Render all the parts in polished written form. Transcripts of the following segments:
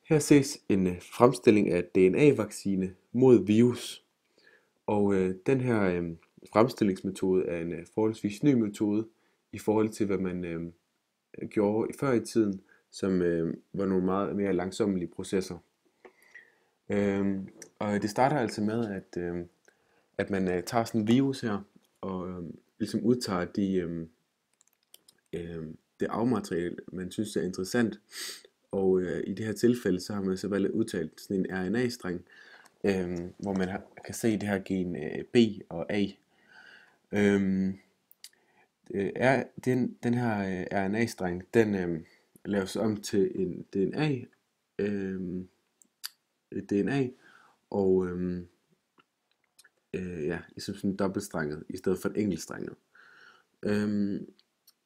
Her ses en fremstilling af DNA-vaccine mod virus, og den her fremstillingsmetode er en forholdsvis ny metode i forhold til hvad man gjorde før i tiden, som var nogle meget mere langsommelige processer. Og det starter altså med, at man tager sådan en virus her, og ligesom udtager det arvemateriale, man synes er interessant. Og i det her tilfælde, så har man så valgt at udtale sådan en RNA-streng, hvor man kan se det her gen B og A. Den her RNA-streng, den laves om til en DNA, og ja, ligesom sådan dobbeltstrenget, i stedet for en enkeltstrenget.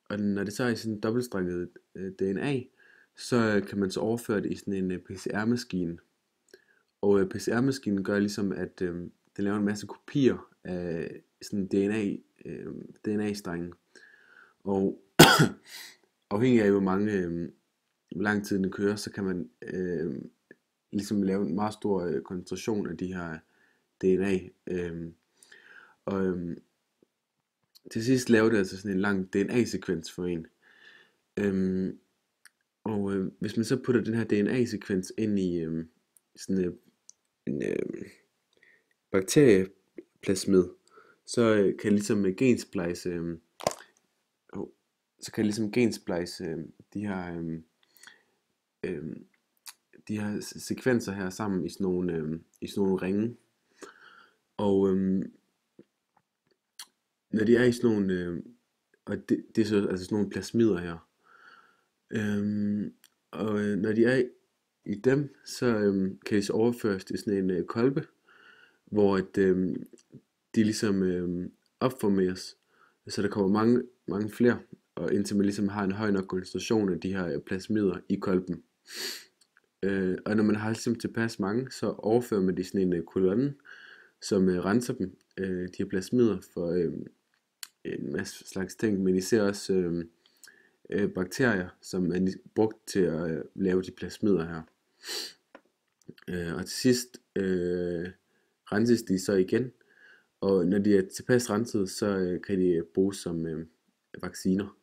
Og når det så er i sådan en dobbeltstrenget DNA, så kan man så overføre det i sådan en PCR-maskine. Og PCR-maskinen gør ligesom, at den laver en masse kopier af sådan en DNA-strengen. Og afhængig af hvor lang tid den kører, så kan man ligesom lave en meget stor koncentration af de her DNA. Til sidst laver det altså sådan en lang DNA-sekvens for en. Hvis man så putter den her DNA-sekvens ind i sådan en bakterieplasmid, så kan ligesom gensplice de her sekvenser her sammen i sådan nogle ringe. Og når de er i sådan nogle og det er så altså sådan nogle plasmider her. Når de er i dem, så kan de så overføres til sådan en kolbe, hvor de ligesom opformeres, så der kommer mange flere, og indtil man ligesom har en høj nok koncentration af de her plasmider i kolben. Og når man har ligesom tilpas mange, så overfører man de sådan en kolonne, som renser dem, de her plasmider, for en masse slags ting, men især også bakterier, som er brugt til at lave de plasmider her. Og til sidst renses de så igen, og når de er tilpas renset, så kan de bruges som vacciner.